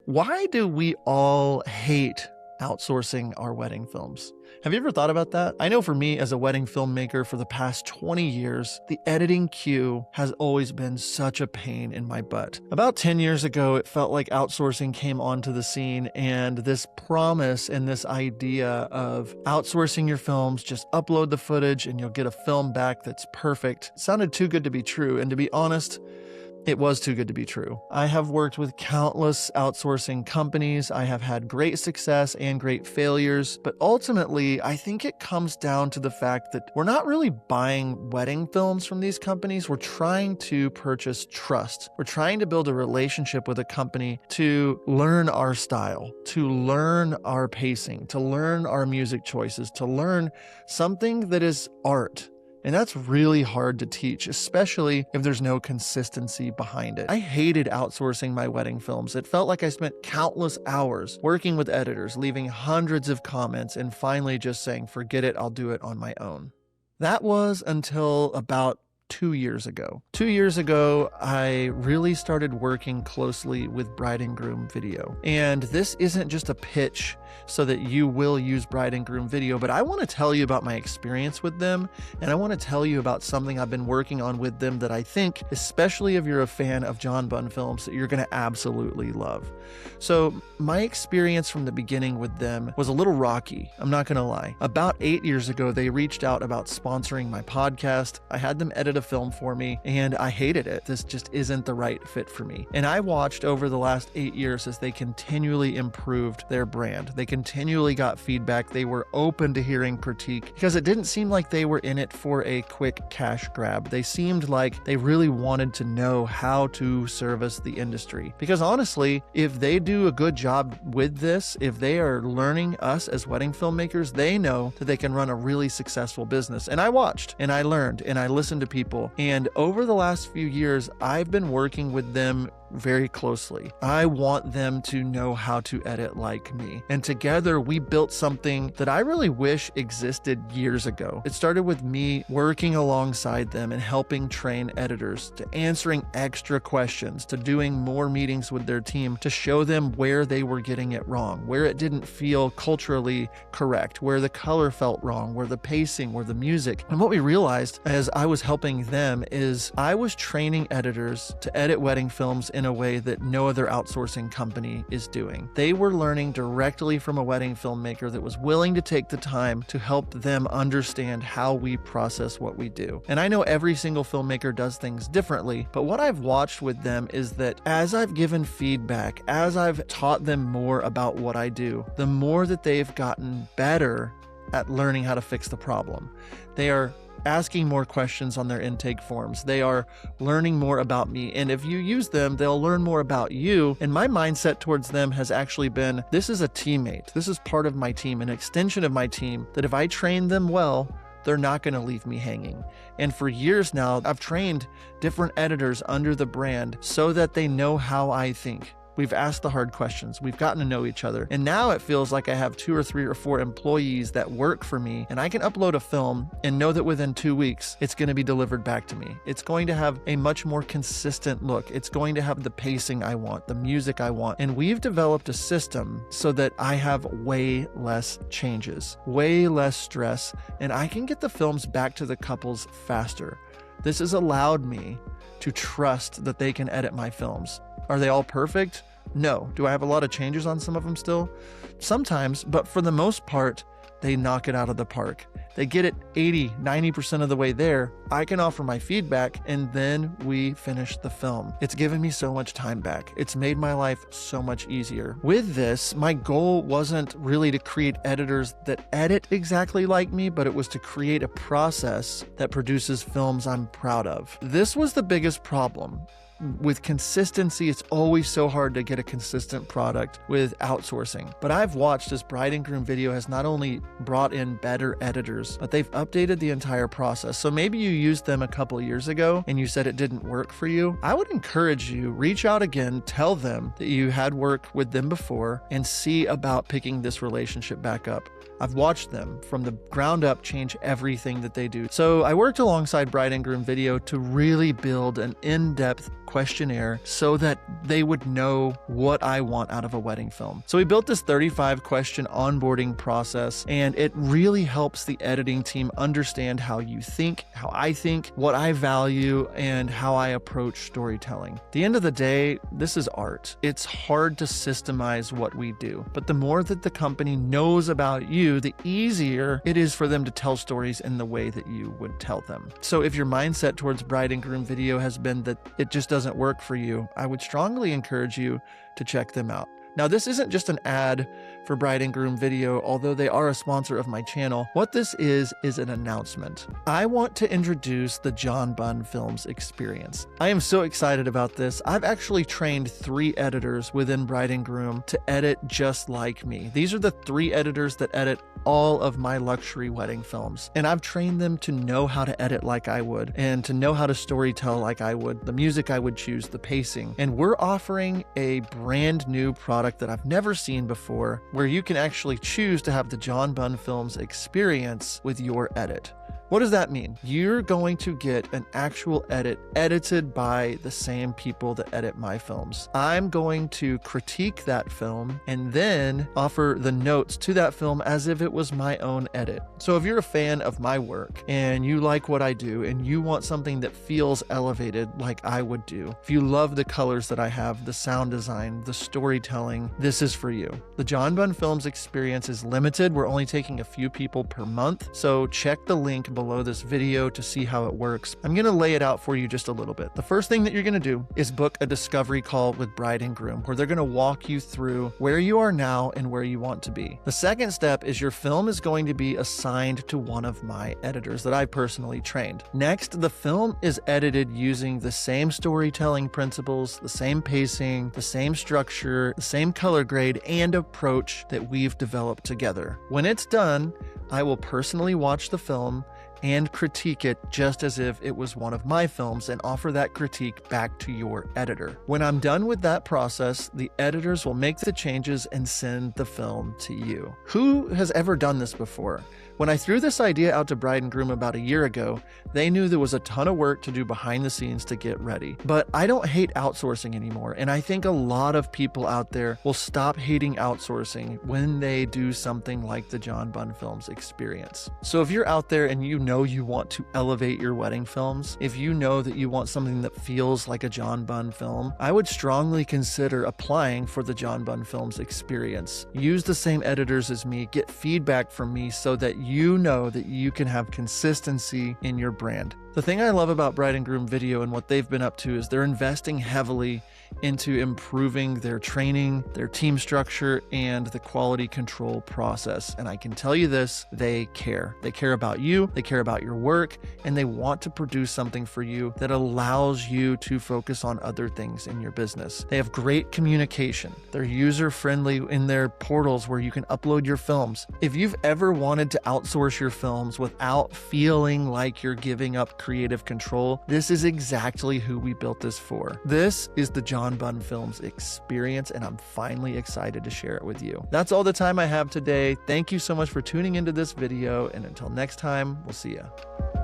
Why do we all hate outsourcing our wedding films? Have you ever thought about that? I know for me as a wedding filmmaker for the past 20 years, the editing queue has always been such a pain in my butt. About 10 years ago, it felt like outsourcing came onto the scene, and this promise and this idea of outsourcing your films, just upload the footage and you'll get a film back that's perfect, sounded too good to be true. And to be honest, it was too good to be true. I have worked with countless outsourcing companies. I have had great success and great failures, but ultimately, I think it comes down to the fact that we're not really buying wedding films from these companies. We're trying to purchase trust. We're trying to build a relationship with a company to learn our style, to learn our pacing, to learn our music choices, to learn something that is art. And that's really hard to teach, especially if there's no consistency behind it. I hated outsourcing my wedding films. It felt like I spent countless hours working with editors, leaving hundreds of comments, and finally just saying, forget it, I'll do it on my own. That was until about 2 years ago. 2 years ago, I really started working closely with Bride and Groom Video. And this isn't just a pitch so that you will use Bride and Groom Video, but I want to tell you about my experience with them, and I want to tell you about something I've been working on with them that I think, especially if you're a fan of John Bunn Films, that you're going to absolutely love. So my experience from the beginning with them was a little rocky, I'm not going to lie. About 8 years ago, they reached out about sponsoring my podcast. I had them edit a film for me, and I hated it. This just isn't the right fit for me. And I watched over the last 8 years as they continually improved their brand. They continually got feedback. They were open to hearing critique because it didn't seem like they were in it for a quick cash grab. They seemed like they really wanted to know how to service the industry. Because honestly, if they do a good job with this, if they are learning us as wedding filmmakers, they know that they can run a really successful business. And I watched and I learned and I listened to people. And over the last few years, I've been working with them very closely. I want them to know how to edit like me. And together we built something that I really wish existed years ago. It started with me working alongside them and helping train editors, to answering extra questions, to doing more meetings with their team to show them where they were getting it wrong, where it didn't feel culturally correct, where the color felt wrong, where the pacing, where the music. And what we realized as I was helping them is I was training editors to edit wedding films in a way that no other outsourcing company is doing. They were learning directly from a wedding filmmaker that was willing to take the time to help them understand how we process what we do. And I know every single filmmaker does things differently, but what I've watched with them is that as I've given feedback, as I've taught them more about what I do, the more that they've gotten better at learning how to fix the problem. They are asking more questions on their intake forms. They are learning more about me. And if you use them, they'll learn more about you. And my mindset towards them has actually been, this is a teammate. This is part of my team, an extension of my team, that if I train them well, they're not going to leave me hanging. And for years now, I've trained different editors under the brand so that they know how I think. We've asked the hard questions. We've gotten to know each other. And now it feels like I have 2 or 3 or 4 employees that work for me, and I can upload a film and know that within 2 weeks, it's going to be delivered back to me. It's going to have a much more consistent look. It's going to have the pacing I want, the music I want. And we've developed a system so that I have way less changes, way less stress, and I can get the films back to the couples faster. This has allowed me to trust that they can edit my films. Are they all perfect? No. Do I have a lot of changes on some of them still? Sometimes, but for the most part, they knock it out of the park. They get it 80, 90% of the way there. I can offer my feedback, and then we finish the film. It's given me so much time back. It's made my life so much easier. With this, my goal wasn't really to create editors that edit exactly like me, but it was to create a process that produces films I'm proud of. This was the biggest problem. With consistency, it's always so hard to get a consistent product with outsourcing. But I've watched as Bride and Groom Video has not only brought in better editors, but they've updated the entire process. So maybe you used them a couple years ago and you said it didn't work for you. I would encourage you, reach out again, tell them that you had worked with them before, and see about picking this relationship back up. I've watched them from the ground up change everything that they do. So I worked alongside Bride and Groom Video to really build an in-depth questionnaire so that they would know what I want out of a wedding film. So we built this 35 question onboarding process, and it really helps the editing team understand how you think, how I think, what I value, and how I approach storytelling. At the end of the day, this is art. It's hard to systemize what we do, but the more that the company knows about you, the easier it is for them to tell stories in the way that you would tell them. So if your mindset towards Bride and Groom Video has been that it just doesn't work for you, I would strongly encourage you to check them out. Now, this isn't just an ad for Bride and Groom Video, although they are a sponsor of my channel. What this is an announcement. I want to introduce the John Bunn Films Experience. I am so excited about this. I've actually trained 3 editors within Bride and Groom to edit just like me. These are the 3 editors that edit all of my luxury wedding films, and I've trained them to know how to edit like I would, and to know how to storytell like I would, the music I would choose, the pacing. And we're offering a brand new product that I've never seen before, where you can actually choose to have the John Bunn Films Experience with your edit. What does that mean? You're going to get an actual edit edited by the same people that edit my films. I'm going to critique that film and then offer the notes to that film as if it was my own edit. So if you're a fan of my work and you like what I do and you want something that feels elevated like I would do, if you love the colors that I have, the sound design, the storytelling, this is for you. The John Bunn Films Experience is limited. We're only taking a few people per month, so check the link below this video to see how it works. I'm going to lay it out for you just a little bit. The first thing that you're going to do is book a discovery call with Bride and Groom, where they're going to walk you through where you are now and where you want to be. The second step is your film is going to be assigned to one of my editors that I personally trained. Next, the film is edited using the same storytelling principles, the same pacing, the same structure, the same color grade and approach that we've developed together. When it's done, I will personally watch the film and critique it just as if it was one of my films and offer that critique back to your editor. When I'm done with that process, the editors will make the changes and send the film to you. Who has ever done this before? When I threw this idea out to Bride and Groom about a year ago, they knew there was a ton of work to do behind the scenes to get ready. But I don't hate outsourcing anymore, and I think a lot of people out there will stop hating outsourcing when they do something like the John Bunn Films Experience. So if you're out there and you know you want to elevate your wedding films, if you know that you want something that feels like a John Bunn film, I would strongly consider applying for the John Bunn Films Experience. Use the same editors as me, get feedback from me so that you know that you can have consistency in your brand. The thing I love about Bride and Groom Video and what they've been up to is they're investing heavily into improving their training, their team structure, and the quality control process. And I can tell you this, they care. They care about you, they care about your work, and they want to produce something for you that allows you to focus on other things in your business. They have great communication. They're user-friendly in their portals where you can upload your films. If you've ever wanted to outsource your films without feeling like you're giving up creative control, this is exactly who we built this for. This is the John Bunn Films Experience, and I'm finally excited to share it with you. That's all the time I have today. Thank you so much for tuning into this video, and until next time, we'll see ya.